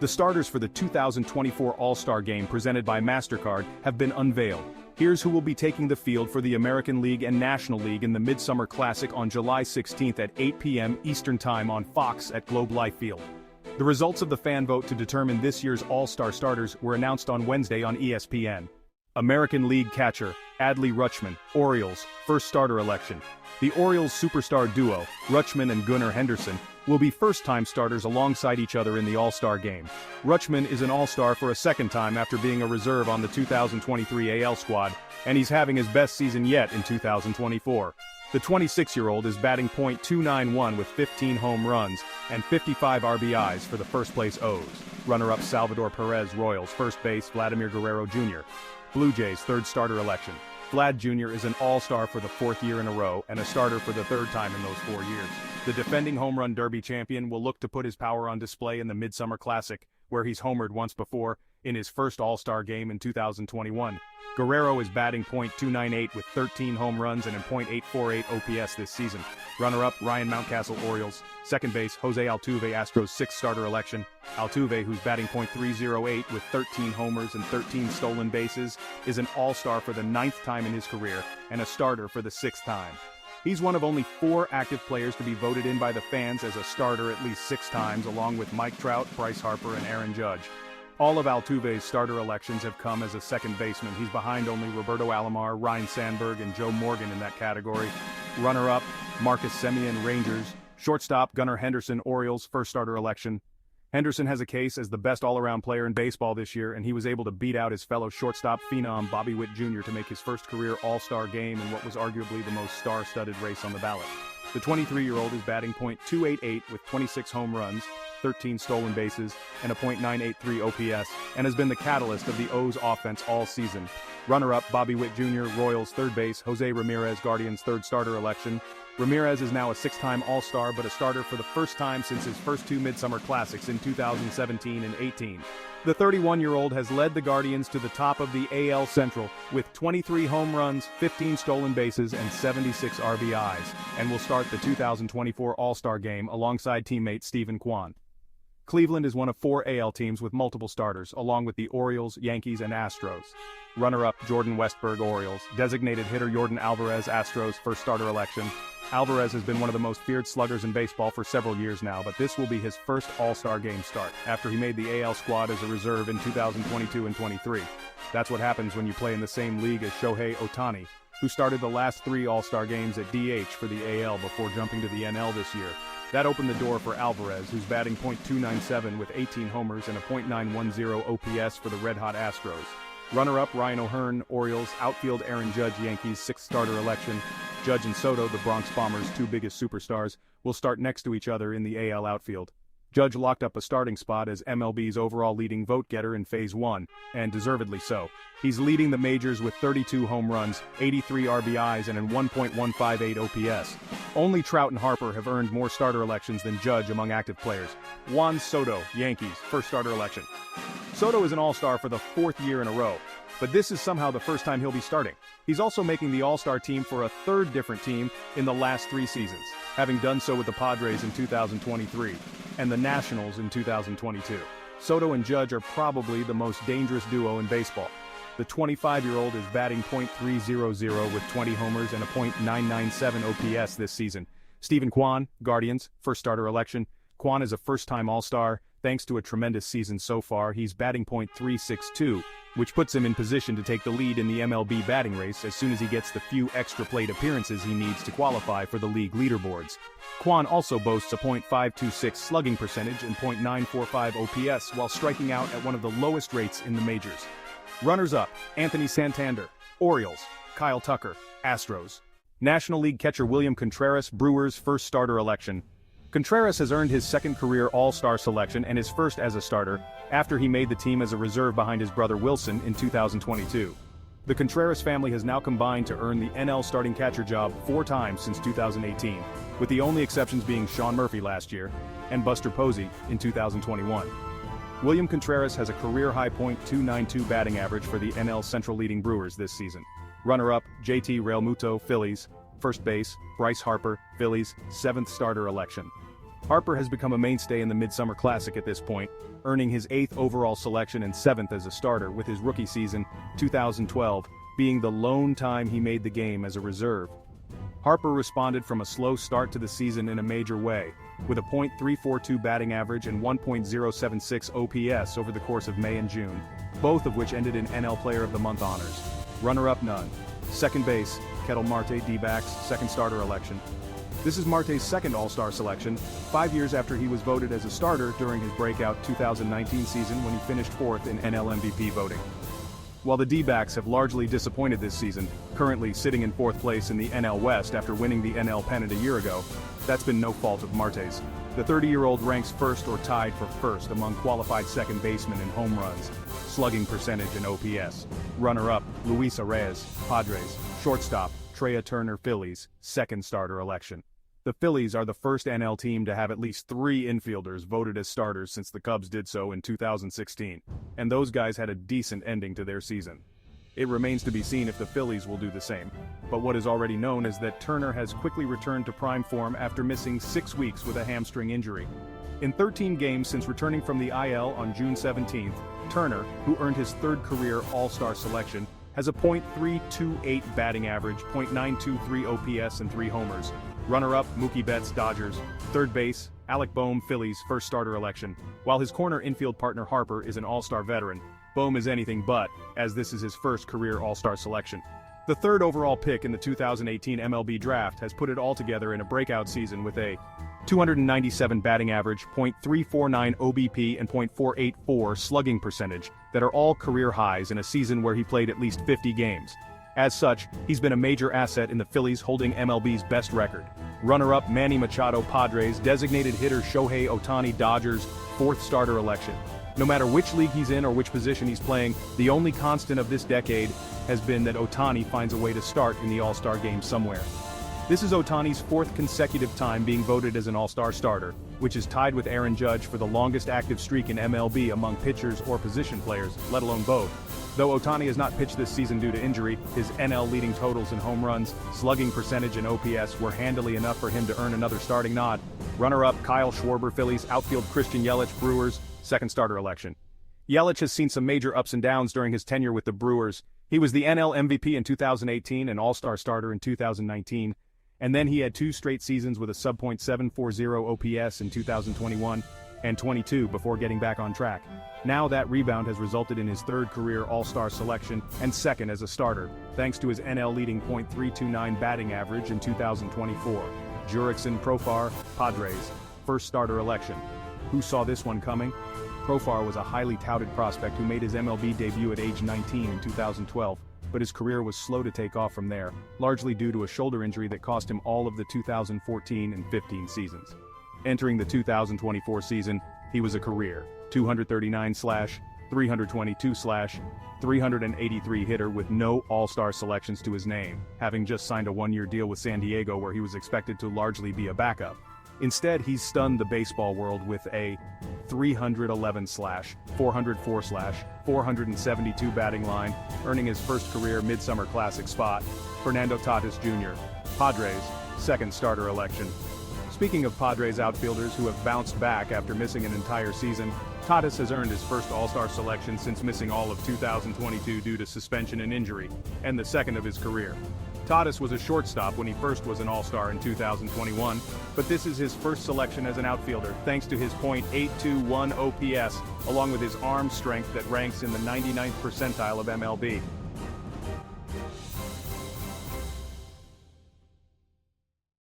The starters for the 2024 All-Star Game presented by MasterCard have been unveiled. Here's who will be taking the field for the American League and National League in the Midsummer Classic on July 16 at 8 p.m. Eastern Time on Fox at Globe Life Field. The results of the fan vote to determine this year's All-Star starters were announced on Wednesday on ESPN. American League catcher, Adley Rutschman, Orioles, first starter election. The Orioles superstar duo, Rutschman and Gunnar Henderson, will be first-time starters alongside each other in the All-Star Game. Rutschman is an All-Star for a second time after being a reserve on the 2023 AL squad, and he's having his best season yet in 2024. The 26-year-old is batting .291 with 15 home runs and 55 RBIs for the first-place O's. Runner-up Salvador Perez, Royals, first base Vladimir Guerrero Jr. Blue Jays third starter election. Vlad Jr. is an All-Star for the fourth year in a row and a starter for the third time in those 4 years. The defending Home Run Derby champion will look to put his power on display in the Midsummer Classic, where he's homered once before, in his first All-Star game in 2021. Guerrero is batting .298 with 13 home runs and a .848 OPS this season. Runner-up Ryan Mountcastle, Orioles. Second base Jose Altuve, Astros sixth starter election. Altuve, who's batting .308 with 13 homers and 13 stolen bases, is an All-Star for the 9th time in his career and a starter for the 6th time. He's one of only 4 active players to be voted in by the fans as a starter at least 6 times, along with Mike Trout, Bryce Harper, and Aaron Judge. All of Altuve's starter elections have come as a second baseman. He's behind only Roberto Alomar, Ryne Sandberg, and Joe Morgan in that category. Runner-up, Marcus Semien, Rangers. Shortstop, Gunnar Henderson, Orioles, first starter election. Henderson has a case as the best all-around player in baseball this year, and he was able to beat out his fellow shortstop phenom Bobby Witt Jr. to make his first career All-Star game in what was arguably the most star-studded race on the ballot. The 23-year-old is batting .288 with 26 home runs, 13 stolen bases, and a .983 OPS, and has been the catalyst of the O's offense all season. Runner-up Bobby Witt Jr., Royals third base, Jose Ramirez, Guardians third starter election. Ramirez is now a 6-time All-Star but a starter for the first time since his first 2 Midsummer Classics in 2017 and 18. The 31-year-old has led the Guardians to the top of the AL Central with 23 home runs, 15 stolen bases, and 76 RBIs, and will start the 2024 All-Star Game alongside teammate Steven Kwan. Cleveland is one of 4 AL teams with multiple starters, along with the Orioles, Yankees, and Astros. Runner-up Jordan Westburg, Orioles. Designated hitter Yordan Alvarez, Astros, first starter election. Alvarez has been one of the most feared sluggers in baseball for several years now, but this will be his first All-Star Game start, after he made the AL squad as a reserve in 2022 and 23. That's what happens when you play in the same league as Shohei Ohtani, who started the last 3 All-Star games at DH for the AL before jumping to the NL this year. That opened the door for Alvarez, who's batting .297 with 18 homers and a .910 OPS for the red-hot Astros. Runner-up Ryan O'Hearn, Orioles. Outfield Aaron Judge, Yankees, 6th starter election. Judge and Soto, the Bronx Bombers' 2 biggest superstars, will start next to each other in the AL outfield. Judge locked up a starting spot as MLB's overall leading vote-getter in Phase 1, and deservedly so. He's leading the majors with 32 home runs, 83 RBIs, and a 1.158 OPS. Only Trout and Harper have earned more starter elections than Judge among active players. Juan Soto, Yankees, first starter election. Soto is an All-Star for the 4th year in a row, but this is somehow the first time he'll be starting. He's also making the All-Star team for a 3rd different team in the last 3 seasons, having done so with the Padres in 2023 and the Nationals in 2022. Soto and Judge are probably the most dangerous duo in baseball. The 25-year-old is batting .300 with 20 homers and a .997 OPS this season. Steven Kwan, Guardians, first starter election. Kwan is a first-time All-Star. Thanks to a tremendous season so far, he's batting .362, which puts him in position to take the lead in the MLB batting race as soon as he gets the few extra plate appearances he needs to qualify for the league leaderboards. Kwan also boasts a .526 slugging percentage and .945 OPS while striking out at one of the lowest rates in the majors. Runners-up, Anthony Santander, Orioles. Kyle Tucker, Astros. National League catcher William Contreras, Brewers, first starter election. Contreras has earned his 2nd career All-Star selection and his first as a starter, after he made the team as a reserve behind his brother Wilson in 2022. The Contreras family has now combined to earn the NL starting catcher job 4 times since 2018, with the only exceptions being Sean Murphy last year and Buster Posey in 2021. William Contreras has a career-high .292 batting average for the NL Central leading Brewers this season. Runner-up, JT Realmuto, Phillies. First base, Bryce Harper, Phillies, 7th starter election. Harper has become a mainstay in the Midsummer Classic at this point, earning his 8th overall selection and 7th as a starter, with his rookie season, 2012, being the lone time he made the game as a reserve. Harper responded from a slow start to the season in a major way, with a .342 batting average and 1.076 OPS over the course of May and June, both of which ended in NL Player of the Month honors. Runner-up none. Second base, Ketel Marte, D-backs, second starter election. This is Marte's second All-Star selection, 5 years after he was voted as a starter during his breakout 2019 season when he finished 4th in NL MVP voting. While the D-backs have largely disappointed this season, currently sitting in 4th place in the NL West after winning the NL pennant a year ago, that's been no fault of Marte's. The 30-year-old ranks first or tied for first among qualified second basemen in home runs, slugging percentage and OPS. Runner-up, Luis Arraez, Padres. Shortstop, Trea Turner, Phillies, second starter election. The Phillies are the first NL team to have at least 3 infielders voted as starters since the Cubs did so in 2016, and those guys had a decent ending to their season. It remains to be seen if the Phillies will do the same, but what is already known is that Turner has quickly returned to prime form after missing 6 weeks with a hamstring injury. In 13 games since returning from the IL on June 17th, Turner, who earned his 3rd career All-Star selection, has a .328 batting average, .923 OPS and 3 homers. Runner-up, Mookie Betts, Dodgers. Third base, Alec Bohm, Phillies, first starter election. While his corner infield partner Harper is an All-Star veteran, Bohm is anything but, as this is his first career All-Star selection. The 3rd overall pick in the 2018 MLB draft has put it all together in a breakout season with a 297 batting average, .349 OBP and .484 slugging percentage that are all career highs in a season where he played at least 50 games. As such, he's been a major asset in the Phillies holding MLB's best record. Runner-up, Manny Machado, Padres. Designated hitter Shohei Ohtani, Dodgers, 4th starter election. No matter which league he's in or which position he's playing, the only constant of this decade has been that Ohtani finds a way to start in the All-Star game somewhere. This is Ohtani's 4th consecutive time being voted as an All-Star starter, which is tied with Aaron Judge for the longest active streak in MLB among pitchers or position players, let alone both. Though Ohtani has not pitched this season due to injury, his NL leading totals in home runs, slugging percentage and OPS were handily enough for him to earn another starting nod. Runner-up, Kyle Schwarber, Phillies. Outfield, Christian Yelich, Brewers, second starter election. Yelich has seen some major ups and downs during his tenure with the Brewers. He was the NL MVP in 2018 and All-Star starter in 2019, and then he had 2 straight seasons with a sub.740 OPS in 2021 and 22 before getting back on track. Now that rebound has resulted in his 3rd career All-Star selection and 2nd as a starter, thanks to his NL leading .329 batting average in 2024. Jurickson Profar, Padres, first starter election. Who saw this one coming? Profar was a highly touted prospect who made his MLB debut at age 19 in 2012, but his career was slow to take off from there, largely due to a shoulder injury that cost him all of the 2014 and 15 seasons. Entering the 2024 season, he was a career 239/322/383 hitter with no All-Star selections to his name, having just signed a 1-year deal with San Diego where he was expected to largely be a backup. Instead, he's stunned the baseball world with a 311/404/472 batting line, earning his first career Midsummer Classic spot. Fernando Tatis Jr., Padres, second starter election. Speaking of Padres outfielders who have bounced back after missing an entire season, Tatis has earned his first All-Star selection since missing all of 2022 due to suspension and injury, and the 2nd of his career. Tatis was a shortstop when he first was an All-Star in 2021, but this is his first selection as an outfielder, thanks to his .821 OPS, along with his arm strength that ranks in the 99th percentile of MLB.